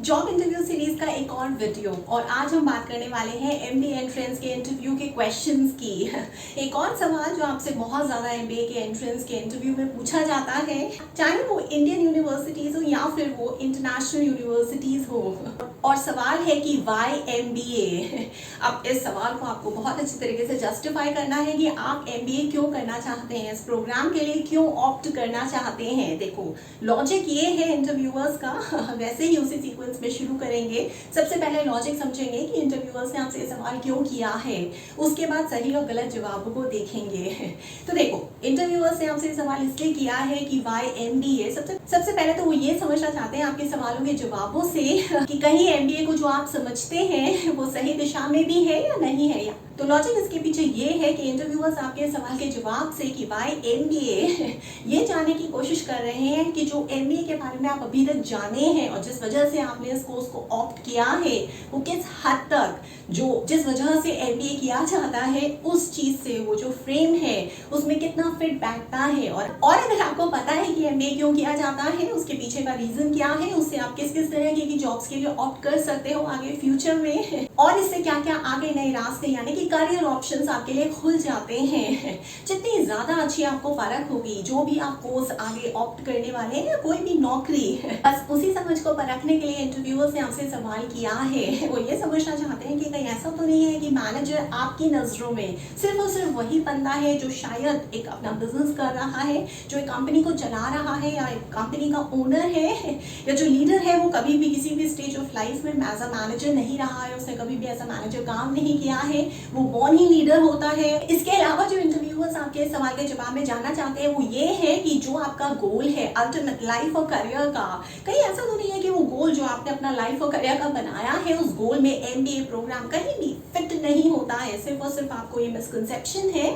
Job interview series का एक और वीडियो और आज हम बात करने वाले हैं एमबीए एंट्रेंस के इंटरव्यू के क्वेश्चंस की। एक और सवाल जो आपसे बहुत ज्यादा एमबीए के एंट्रेंस के इंटरव्यू में पूछा जाता है, चाहे वो इंडियन यूनिवर्सिटीज हो या फिर वो इंटरनेशनल यूनिवर्सिटीज हो, और सवाल है कि वाई एमबीए। अब इस सवाल को आपको बहुत अच्छी तरीके से जस्टिफाई करना है कि आप एमबीए क्यों करना चाहते हैं, इस प्रोग्राम के लिए क्यों ऑप्ट करना चाहते हैं। देखो, लॉजिक ये है इंटरव्यूअर्स का, वैसे ही उसी सीक्वेंस में शुरू करेंगे। सबसे पहले लॉजिक समझेंगे कि इंटरव्यूअर्स ने आपसे ये सवाल क्यों किया है, उसके बाद सही और गलत जवाबों को देखेंगे। तो देखो, इंटरव्यूअर्स ने आपसे ये सवाल इसलिए किया है कि वाई एमबीए। सबसे पहले तो वो ये समझना चाहते हैं आपके सवालों के जवाबों से कि कहीं एमबीए को जो आप समझते हैं वो सही दिशा में भी है या नहीं है। या तो लॉजिक इसके पीछे ये है कि इंटरव्यूअर्स आपके सवाल के जवाब से कि वाई एमबीए ये जानने की कोशिश कर रहे हैं कि जो एमबीए के बारे में आप अभी तक जाने हैं और जिस वजह से आपने इस कोर्स को ऑप्ट किया है वो किस हद तक जिस वजह से एमबीए किया जाता है उस चीज से वो जो फ्रेम है उसमें कितना फिट बैठता है। और अगर आपको पता है कि एमबीए क्यों किया जाता है, उसके पीछे का रीजन क्या है, उससे आप किस किस तरह की जॉब्स के लिए ऑप्ट कर सकते हो आगे फ्यूचर में, और इससे क्या क्या आगे नए रास्ते यानी कि करियर ऑप्शंस आपके लिए खुल जाते हैं। जितनी ज्यादा अच्छी आपको परख होगी जो भी आप कोर्स आगे ऑप्ट करने वाले हैं या कोई भी नौकरी, बस उसी समझ को परखने के लिए इंटरव्यूअर्स ने आपसे सवाल किया है। वो ये समझना चाहते हैं कि कहीं ऐसा तो नहीं है कि मैनेजर आपकी नजरों में सिर्फ और सिर्फ वही बंदा है जो शायद एक अपना बिजनेस कर रहा है, जो एक कंपनी को चला रहा है या एक कंपनी का ओनर है, या जो लीडर है वो कभी भी किसी भी स्टेज ऑफ लाइफ में एज अ मैनेजर नहीं रहा है, उसने कभी भी एज अ मैनेजर काम नहीं किया है, वो बॉर्न ही लीडर होता है। इसके अलावा जो इंटरव्यूअर्स आपके सवाल के जवाब में जानना चाहते हैं वो ये है कि जो आपका गोल है अल्टीमेट लाइफ और करियर का, कहीं ऐसा तो नहीं है कि वो गोल जो आपने अपना लाइफ और करियर का बनाया है उस गोल में एमबीए प्रोग्राम कहीं भी फिट नहीं होता है। सिर्फ और सिर्फ आपको ये मिसकंसेप्शन है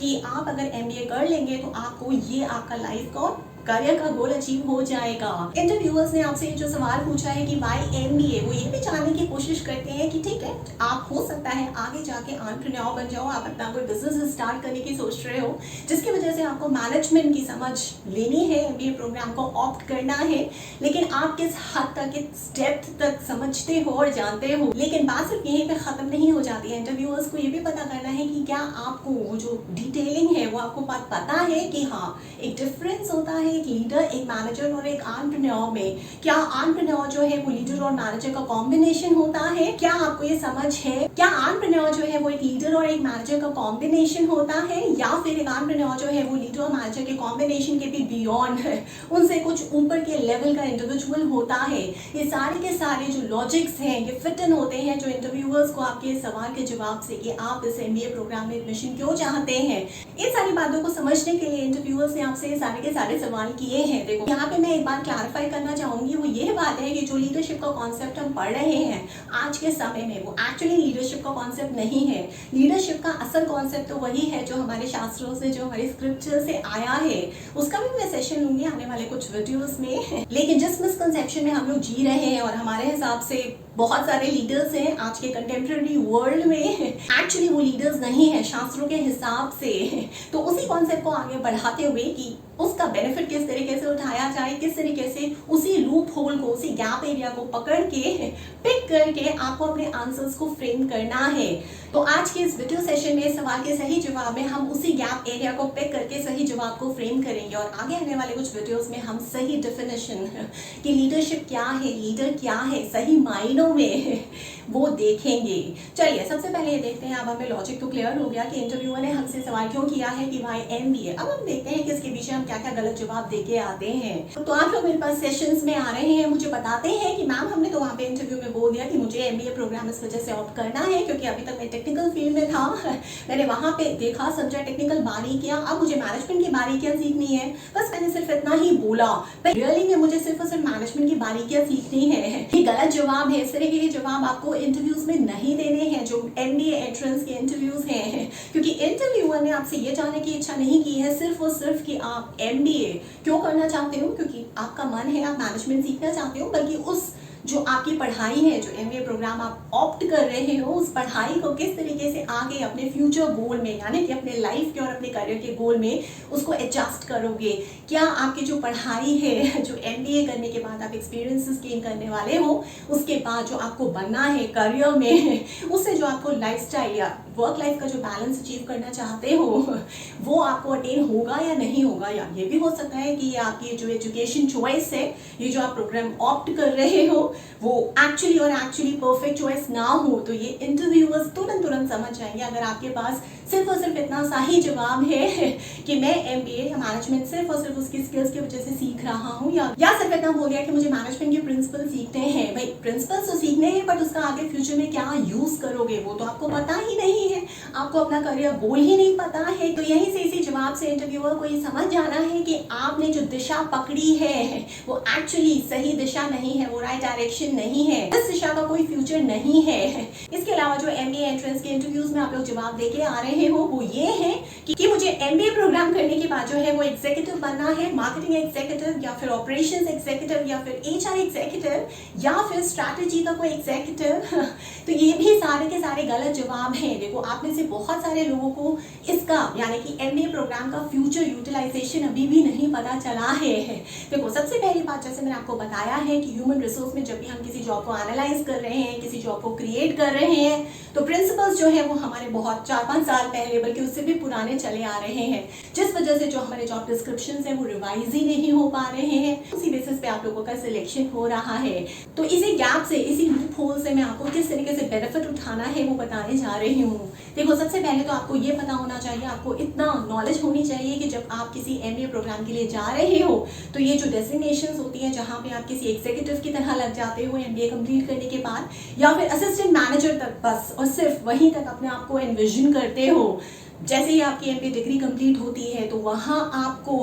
कि आप अगर एमबीए कर लेंगे तो आपको ये आपका लाइफ का करियर का गोल अचीव हो जाएगा। इंटरव्यूअर्स ने आपसे जो सवाल पूछा है कि वाई एमबीए, वो ये भी जानने की कोशिश करते हैं कि ठीक है, आप हो सकता है आगे जाके एंटरप्रेन्योर बन जाओ, आप अपना कोई बिजनेस स्टार्ट करने की सोच रहे हो जिसकी वजह से आपको मैनेजमेंट की समझ लेनी है, एमबीए प्रोग्राम को ऑप्ट करना है, लेकिन आप किस हद तक, किस डेप्थ तक समझते हो और जानते हो। लेकिन बात सिर्फ यहीं पे खत्म नहीं हो जाती है। इंटरव्यूअर्स को ये भी पता करना है कि क्या आपको वो जो डिटेलिंग है वो आपको पता है कि हाँ एक डिफरेंस होता है एक लीडर, एक मैनेजर और एक एंटरप्रेन्योर में। क्या एंटरप्रेन्योर जो है वो लीडर और मैनेजर का कॉम्बिनेशन होता है, क्या आपको ये समझ है? क्या एंटरप्रेन्योर जो है वो एक लीडर और एक मैनेजर का कॉम्बिनेशन होता है, या फिर एक एंटरप्रेन्योर जो है वो लीडर और मैनेजर के कॉम्बिनेशन के भी बियॉन्ड है, उनसे कुछ ऊपर के लेवल का इंडिविजुअल होता है। ये सारे के सारे जो लॉजिक्स हैं ये फिट इन होते हैं जो इंटरव्यूअर्स को आपके सवाल के जवाब से कि आप इस एमबीए प्रोग्राम में एडमिशन क्यों चाहते हैं, इन सारी बातों को समझने के लिए इंटरव्यूअर्स ने आपसे ये सारे के सारे सवाल किए हैं। देखो, यहाँ पे मैं एक बात क्लैरिफाई करना चाहूंगी, वो ये बात है कि जो लीडरशिप का कॉन्सेप्ट हम पढ़ रहे हैं आज के समय में वो एक्चुअली लीडरशिप का कॉन्सेप्ट नहीं है। लीडरशिप का असल कॉन्सेप्ट तो वही है जो हमारे शास्त्रों से, जो हमारे स्क्रिप्चर से आया है। उसका भी मैं सेशन लूंगी आने वाले कुछ वीडियोस में। लेकिन जिस मिसकंसेप्शन में हम लोग जी रहे हैं और हमारे हिसाब से बहुत सारे लीडर्स हैं आज के कंटेम्प्रेरी वर्ल्ड में, एक्चुअली वो लीडर्स नहीं है शास्त्रों के हिसाब से। तो उसी कॉन्सेप्ट को आगे बढ़ाते हुए कि उसका बेनिफिट किस तरीके से उठाया जाए, किस तरीके से उसी लूप होल को, उसी गैप एरिया को पकड़ के पिक करके आपको अपने आंसर्स को फ्रेम करना है। तो आज के इस वीडियो सेशन में सवाल के सही जवाब में हम उसी गैप एरिया को पिक करके सही जवाब को फ्रेम करेंगे, और आगे आने वाले कुछ वीडियोस में हम सही डेफिनेशन कि लीडरशिप क्या है, लीडर क्या है सही मायनों में वो देखेंगे। चलिए, सबसे पहले ये देखते हैं, अब हमें लॉजिक तो क्लियर हो गया कि इंटरव्यूअर ने हमसे सवाल क्यों किया है कि वाई एमबीए। अब हम देखते हैं कि इसके पीछे हम क्या क्या गलत जवाब देके आते हैं। तो आप लोग मेरे पास सेशंस में आ रहे हैं, मुझे बताते हैं कि मैम हमने तो वहाँ पे इंटरव्यू में बोल दिया कि मुझे एमबीए प्रोग्राम इस वजह से ऑप्ट करना है क्योंकि अभी तक मैं टेक्निकल फील्ड में था, मैंने वहाँ पे देखा समझा, टेक्निकल बारीकियां, अब मुझे मैनेजमेंट की बारीकियां सीखनी है। बस मैंने सिर्फ इतना ही बोला, रियली में मुझे सिर्फ और सिर्फ मैनेजमेंट की बारीकियां सीखनी है। ये गलत जवाब है। इस तरह के जवाब आपको इंटरव्यूज में नहीं देने हैं जो एमबीए एंट्रेंस के इंटरव्यूज हैं, क्योंकि इंटरव्यूअर ने आपसे ये जानने की इच्छा नहीं की है सिर्फ और सिर्फ कि आप एमबीए क्यों करना चाहते हो, क्योंकि आपका मन है आप मैनेजमेंट सीखना चाहते हो, बल्कि उस जो आपकी पढ़ाई है, जो एमबीए प्रोग्राम आप ऑप्ट कर रहे हो, उस पढ़ाई को किस तरीके से आगे अपने फ्यूचर गोल में, यानी कि अपने लाइफ के और अपने करियर के गोल में उसको एडजस्ट करोगे। क्या आपकी जो पढ़ाई है, जो एमबीए करने के बाद आप एक्सपीरियंसेस गेन करने वाले हो, उसके बाद जो आपको बनना है करियर में, उससे जो आपको लाइफस्टाइल या वर्क लाइफ का जो बैलेंस अचीव करना चाहते हो, वो आपको अटेन होगा या नहीं होगा। या ये भी हो सकता है कि आपकी जो एजुकेशन चॉइस है, ये जो आप प्रोग्राम ऑप्ट कर रहे हो, वो एक्चुअली परफेक्ट चॉइस ना हो। तो ये इंटरव्यूअर्स तुरंत समझ जाएंगे अगर आपके पास सिर्फ और सिर्फ इतना सा ही जवाब है कि मैं एमबीए या मैनेजमेंट सिर्फ और सिर्फ उसकी स्किल्स की वजह से सीख रहा हूँ, या सिर्फ इतना बोल दिया कि मुझे मैनेजमेंट के प्रिंसिपल सीखने हैं। भाई प्रिंसिपल्स तो सीखने हैं, बट उसका आगे फ्यूचर में क्या यूज करोगे वो तो आपको पता ही नहीं है, आपको अपना करियर गोल ही नहीं पता है। तो यहीं से इसी जवाब से इंटरव्यूअर को ये समझ जाना है कि आपने जो दिशा पकड़ी है वो एक्चुअली सही दिशा नहीं है, वो राइट डायरेक्शन नहीं है, इस दिशा का कोई फ्यूचर नहीं है। इसके अलावा जो एमबीए एंट्रेंस के इंटरव्यूज में आप लोग जवाब देके आ रहे हो, वो ये है कि मुझे एमबीए प्रोग्राम करने के बाद जो है वो एग्जीक्यूटिव बनना है, मार्केटिंग एग्जीक्यूटिव या फिर ऑपरेशंस एग्जीक्यूटिव या फिर एचआर एग्जीक्यूटिव या फिर स्ट्रैटेजी का कोई एग्जीक्यूटिव। तो ये भी सारे के सारे गलत जवाब हैं। देखो, आप में से बहुत सारे लोगों को इसका यानी कि एमबीए प्रोग्राम का फ्यूचर यूटिलाइजेशन अभी भी नहीं पता चला है। देखो, सबसे पहली बात जैसे मैंने आपको बताया है कि ह्यूमन रिसोर्स में जब भी हम किसी जॉब को एनालाइज कर रहे हैं, किसी जॉब को क्रिएट कर रहे हैं, तो प्रिंसिपल्स जो है वो हमारे बहुत 4-5 साल पहले, बल्कि उससे भी पुराने चले आ रहे हैं, जिस वजह से जो हमारे जॉब डिस्क्रिप्शन है वो रिवाइज ही नहीं हो पा रहे हैं। उसी बेसिस पे आप लोगों का सिलेक्शन हो रहा है। तो इसी गैप से, इसी लूप होल से मैं आपको किस तरीके से बेनिफिट उठाना है वो बताने जा रही हूँ। देखो, सबसे पहले तो आपको ये पता होना चाहिए, आपको इतना नॉलेज होनी चाहिए कि जब आप किसी एमबीए प्रोग्राम के लिए जा रहे हो तो ये जो डेजिग्नेशंस होती हैं, जहाँ पे आप किसी एग्जीक्यूटिव की तरह लग जाते हो एमबीए कंप्लीट करने के बाद, या फिर असिस्टेंट मैनेजर तक बस और सिर्फ वहीं तक अपने आप को एनविजन करते हो। जैसे ही आपकी एमबीए डिग्री कंप्लीट होती है तो वहाँ आपको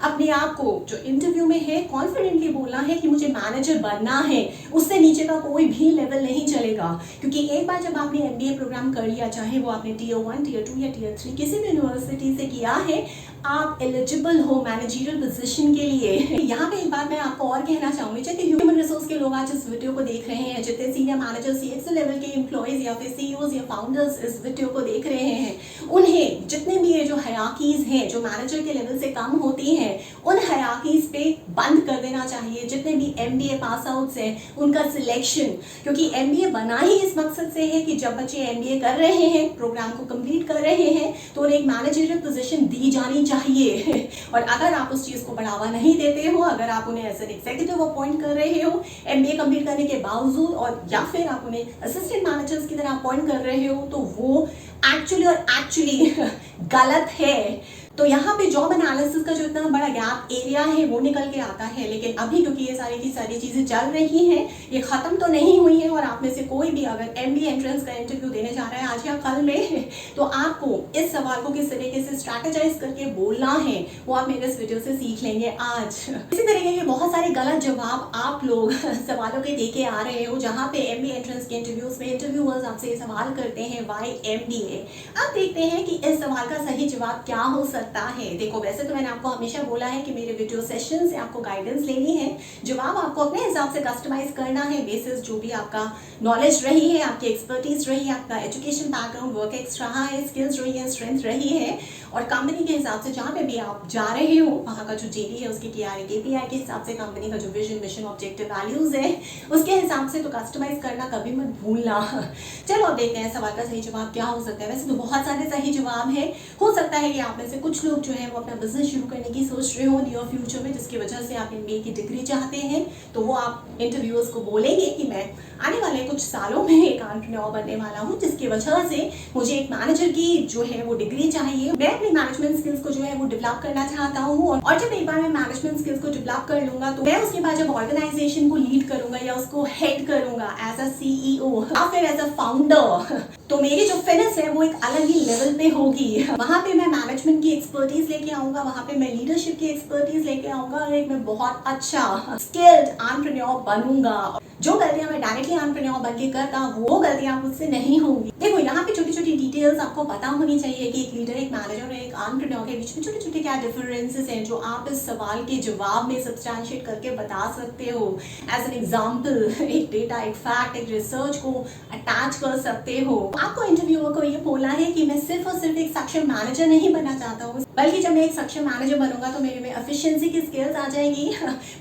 अपने आप को जो इंटरव्यू में है कॉन्फिडेंटली बोलना है कि मुझे मैनेजर बनना है, उससे नीचे का कोई भी लेवल नहीं चलेगा। क्योंकि एक बार जब आपने एमबीए प्रोग्राम कर लिया, चाहे वो आपने टियर 1, टियर 2 या टियर 3 किसी भी यूनिवर्सिटी से किया है, आप एलिजिबल हो मैनेजरियल पोजीशन के लिए। यहाँ पे एक बात मैं आपको और कहना चाहूंगी, जैसे ह्यूमन रिसोर्स के लोग आज इस वीडियो को देख रहे हैं, जितने सीनियर मैनेजर्स, सीएक्सओ लेवल के एम्प्लॉइज या फिर सीईओज या फाउंडर्स इस वीडियो को देख रहे हैं, उन्हें जितने भी ये जो हायरार्कीज हैं जो मैनेजर के लेवल से कम होती हैं, उन हायरार्कीज पे बंद कर देना चाहिए। जितने भी एमबीए पास आउट्स हैं उनका सिलेक्शन, क्योंकि एमबीए बना ही इस मकसद से है कि जब बच्चे एमबीए कर रहे हैं, प्रोग्राम को कंप्लीट कर रहे हैं, तो उन्हें एक मैनेजरियल पोजीशन दी जानी चाहिए। और अगर आप उस चीज को बढ़ावा नहीं देते हो, अगर आप उन्हें एज एन एग्जीक्यूटिव अपॉइंट कर रहे हो एमबीए कंप्लीट करने के बावजूद, और या फिर आप उन्हें असिस्टेंट मैनेजर्स की तरह अपॉइंट कर रहे हो, तो वो एक्चुअली गलत है। तो यहाँ पे जॉब एनालिसिस का जो इतना बड़ा गैप एरिया है वो निकल के आता है। लेकिन अभी क्योंकि ये सारी की सारी चीजें चल रही हैं, ये खत्म तो नहीं हुई है, और आप में से कोई भी अगर एमबीए एंट्रेंस का इंटरव्यू देने जा रहा है आज या कल में, तो आपको इस सवाल को किस तरीके से स्ट्रैटेजाइज करके बोलना है वो आप मेरे इस वीडियो से सीख लेंगे आज। इसी तरीके के बहुत सारे गलत जवाब आप लोग सवालों के दे के आ रहे हो, जहाँ पे एमबीए एंट्रेंस के इंटरव्यूज में इंटरव्यूअर्स आपसे ये सवाल करते हैं, व्हाई एमबीए। अब देखते हैं कि इस सवाल का सही जवाब क्या हो सकता है। देखो, वैसे तो मैंने आपको हमेशा बोला है कि मेरे वीडियो सेशन से आपको गाइडेंस लेनी है, जवाब आपको अपने हिसाब से कस्टमाइज करना है, बेसिस जो भी आपका नॉलेज रही है, आपकी एक्सपर्टीज रही है, आपका एजुकेशन बैकग्राउंड, वर्क एक्स रहा है, स्किल्स रही है, स्ट्रेंथ रही है, और कंपनी के हिसाब से जहाँ पे भी आप जा रहे हो वहाँ का जो जेडी है उसके KPI के हिसाब से, कंपनी का जो विजन, मिशन, ऑब्जेक्टिव, वैल्यूज है उसके हिसाब से तो कस्टमाइज करना कभी मत भूलना। चलो अब देखते हैं सवाल का सही जवाब क्या हो सकता है। वैसे तो बहुत सारे सही जवाब है, हो सकता है कि आप में से कुछ लोग जो है वो अपना बिजनेस शुरू करने की सोच रहे हो नियर फ्यूचर में, जिसकी वजह से आप एमबीए की डिग्री चाहते हैं, तो वो आप इंटरव्यूअर्स को बोलेंगे कि मैं आने वाले कुछ सालों में एक एंटरप्रेन्योर बनने वाला हूँ, जिसकी वजह से मुझे एक मैनेजर की जो है वो डिग्री चाहिए, मैं अपनी मैनेजमेंट स्किल्स को जो है वो डेवलप करना चाहता हूँ, और जब एक बार मैं मैनेजमेंट स्किल्स को डेवलप कर लूंगा तो मैं उसके बाद जब ऑर्गेनाइजेशन को लीड करूंगा या उसको हेड करूंगा एज अ CEO या फिर एज अ फाउंडर, तो मेरी जो फिनिश है वो एक अलग ही लेवल पे होगी। वहां पे मैं मैनेजमेंट की एक्सपर्टीज लेके आऊंगा, वहां पे मैं लीडरशिप की एक्सपर्टीज लेके आऊंगा, और एक मैं बहुत अच्छा स्किल्ड एंटरप्रेन्योर बनूंगा। जो गलतियां मैं डायरेक्टली एंटरप्रेन्योर बन के करता वो गलतियां मुझसे नहीं होंगी। देखो यहाँ पे छोटी छोटी डिटेल्स आपको पता होनी चाहिए कि एक लीडर, एक मैनेजर और एक एंटरप्रेन्योर के बीच में छोटे छोटे क्या डिफरेंसेस हैं जो आप इस सवाल के जवाब में सब्सटैंशिएट करके बता सकते हो। एज एन एग्जाम्पल एक डेटा, एक फैक्ट, एक रिसर्च को अटैच कर सकते हो। आपको इंटरव्यूअर को ये बोलना है कि मैं सिर्फ और सिर्फ एक सक्षम मैनेजर नहीं बनना चाहता हूँ, बल्कि जब मैं एक सक्षम मैनेजर बनूंगा तो मेरे में एफिशिएंसी की स्किल्स आ जाएंगी।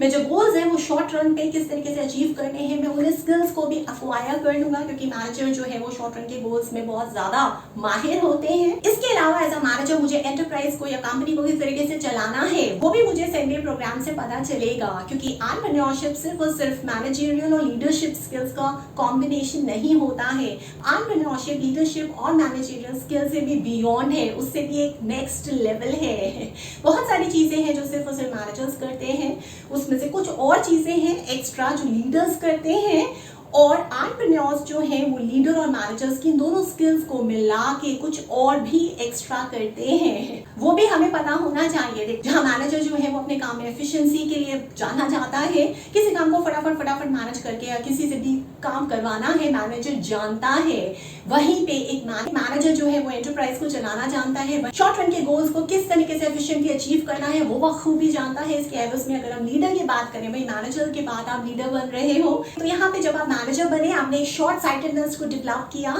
मैं जो गोल्स हैं वो शॉर्ट रन पे किस तरीके से अचीव करने हैं, मैं उन स्किल्स को भी अक्वायर कर लूंगा, क्योंकि मैनेजर जो है वो शॉर्ट रन के गोल्स में बहुत ज्यादा माहिर होते हैं। इसके अलावा एज अ मैनेजर मुझे एंटरप्राइज को या कंपनी को किस तरीके से चलाना है वो भी मुझे एमबीए प्रोग्राम से पता चलेगा, क्योंकि एंटरप्रेन्योरशिप सिर्फ और सिर्फ मैनेजरियल और लीडरशिप स्किल्स का कॉम्बिनेशन नहीं होता है। एंटरप्रेन्योरशिप लीडरशिप और मैनेजरियल स्किल्स से भी बियॉन्ड है, उससे भी एक नेक्स्ट लेवल है। बहुत सारी चीजें हैं जो सिर्फ और सिर्फ मैनेजर्स करते हैं, उसमें से कुछ और चीजें हैं एक्स्ट्रा जो लीडर्स करते हैं, और एंटरप्रेन्योर्स जो हैं वो लीडर और मैनेजर्स की दोनों स्किल्स को मिला के कुछ और भी एक्स्ट्रा करते हैं, वो भी हमें पता होना चाहिए। जहाँ मैनेजर जो है वो अपने काम में एफिशिएंसी के लिए जाना चाहता है, किसी काम को फटाफट मैनेज करके या किसी से भी काम करवाना है मैनेजर जानता है, वहीं पे एक मैनेजर जो है वो एंटरप्राइज को चलाना जानता है, शॉर्ट रन के गोल्स को किस तरीके से एफिशिएंटली अचीव करना है वो बखूबी जानता है। इसके एवज में अगर हम लीडर की बात करें, भाई मैनेजर के बाद आप लीडर बन रहे हो, तो यहाँ पे जब आप मैनेजर बने आपने शॉर्ट साइटेडनेस को डेवलप किया।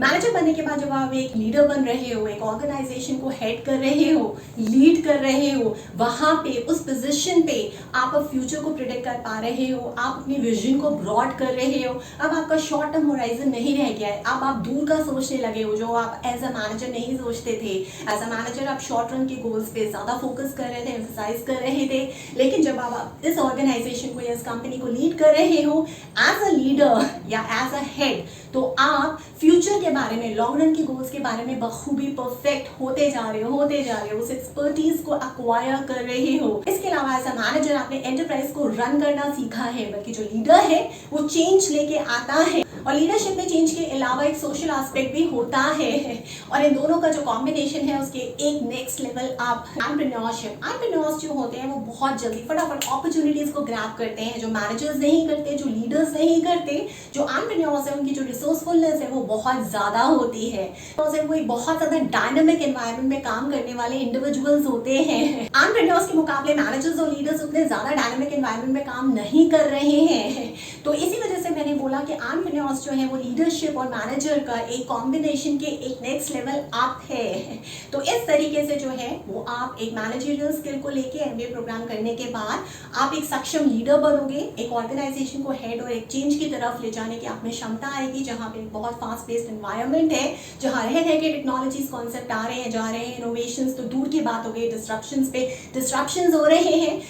मैनेजर बनने के बाद जब आप एक लीडर बन रहे हो, एक ऑर्गेनाइजेशन को हेड कर रहे हो, लीड कर रहे हो, वहां पे उस पोजीशन पे आप अब फ्यूचर को प्रिडिक्ट कर पा रहे हो, आप अपनी विजन को ब्रॉड कर रहे हो। अब आपका शॉर्ट टर्म होराइजन नहीं रह गया है, अब आप दूर का सोचने लगे हो जो आप एज अ मैनेजर नहीं सोचते थे। एज अ मैनेजर आप शॉर्ट रन के गोल्स पे ज्यादा फोकस कर रहे थे, एम्फसाइज कर रहे थे, लेकिन जब आप इस ऑर्गेनाइजेशन को या इस कंपनी को लीड कर रहे हो एज अ लीडर या एज अ हेड, तो आप फ्यूचर के बारे में, लॉन्ग रन के गोल्स के बारे में बखूबी परफेक्ट होते जा रहे हो, उस एक्सपर्टीज को अक्वायर कर रहे हो। इसके अलावा एज अ मैनेजर आपने एंटरप्राइज को रन करना सीखा है, बल्कि जो लीडर है वो चेंज लेके आता है, और लीडरशिप में चेंज के अलावा एक सोशल एस्पेक्ट भी होता है, और इन दोनों का जो कॉम्बिनेशन है उसके एक नेक्स्ट लेवल आप एंटरप्रेन्योर्स जो होते हैं वो बहुत जल्दी फटाफट अपॉर्चुनिटीज को ग्रैब करते हैं, जो मैनेजर्स नहीं करते, जो लीडर्स नहीं करते। जो एंटरप्रेन्योर्स है उनकी जो रिसोर्सफुलनेस है वो बहुत ज्यादा होती है, वो एक बहुत ज्यादा डायनामिक एनवायरनमेंट में काम करने वाले इंडिविजुअल्स होते हैं। एंटरप्रेन्योर्स के मुकाबले मैनेजर्स और लीडर्स उतने ज्यादा डायनामिक एनवायरनमेंट में काम नहीं कर रहे हैं, तो इसी वजह से मैंने बोला कि एंटरप्रेन्योर्स जो है वो लीडरशिप और मैनेजर का एक कॉम्बिनेशन के एक नेक्स्ट लेवल अप है। तो इस तरीके से जो है वो आप एक मैनेजरियल स्किल को लेके एमबीए प्रोग्राम करने के बाद आप एक सक्षम लीडर बनोगे, एक ऑर्गेनाइजेशन को हेड और एक चेंज की तरफ ले जाने की आप में क्षमता आएगी, जहाँ पे बहुत फास्ट पेस्ड एनवायरनमेंट है, जहाँ रह के टेक्नोलॉजीज कॉन्सेप्ट आ रहे हैं, जा रहे हैं, इनोवेशंस तो दूर की बात हो गई, डिस्ट्रप्शंस पे डिस्ट्रप्शंस हो रहे हैं।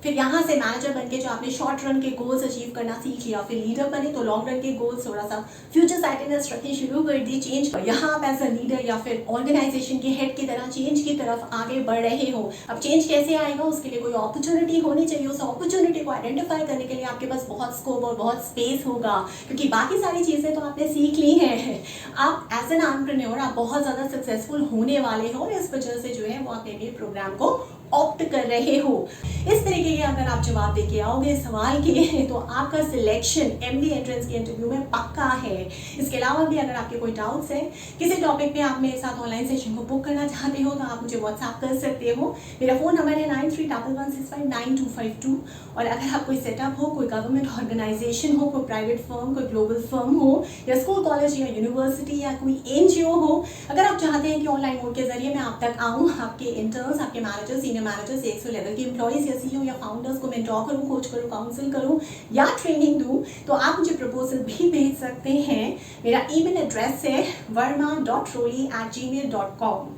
फिर यहाँ से मैनेजर बनके जो आपने शॉर्ट रन के गोल्स अचीव करना सीख लिया, फिर लीडर बने तो लॉन्ग रन के गोल्स थोड़ा सा फ्यूचर साइटेडनेस रखनी शुरू कर दी, चेंज कर, यहाँ आप एज अ लीडर या फिर ऑर्गेनाइजेशन के हेड की तरह चेंज की तरफ आगे बढ़ रहे हो। अब चेंज कैसे आएगा, उसके लिए कोई अपॉर्चुनिटी होनी चाहिए, उस अपॉर्चुनिटी को आइडेंटिफाई करने के लिए आपके पास बहुत स्कोप और बहुत स्पेस होगा, क्योंकि बाकी सारी चीजें तो आपने सीख ली हैं। आप एज एन एंटरप्रेन्योर आप बहुत ज्यादा सक्सेसफुल होने वाले हो, और इस वजह से जो है वो आप एमबीए प्रोग्राम को ऑप्ट कर रहे हो। इस तरीके के अगर आप जवाब देके आओगे सवाल के, तो आपका सिलेक्शन एमबीए एंट्रेंस के इंटरव्यू में पक्का है। इसके अलावा भी अगर आपके कोई डाउट्स हैं, किसी टॉपिक पे आप मेरे साथ ऑनलाइन सेशन को बुक करना चाहते हो, तो आप मुझे व्हाट्सएप कर सकते हो। मेरा फोन नंबर है 9311659252। और अगर आप कोई सेटअप हो, कोई गवर्नमेंट ऑर्गेनाइजेशन हो, कोई प्राइवेट फर्म, कोई ग्लोबल फर्म हो, या स्कूल, कॉलेज या यूनिवर्सिटी या कोई एनजीओ हो, अगर आप चाहते हैं कि ऑनलाइन मोड के जरिए मैं आप तक आऊँ, आपके इंटर्न्स, आपके मैनेजर्स, मैनेजर्स, 100 लेवल के एम्प्लॉइज या सीईओ या फाउंडर्स को मेंटोर करूं, कोच करूं, काउंसिल करूं या ट्रेनिंग दूं, तो आप मुझे प्रपोजल भी भेज सकते हैं। मेरा ईमेल एड्रेस है verma.roli@gmail.com।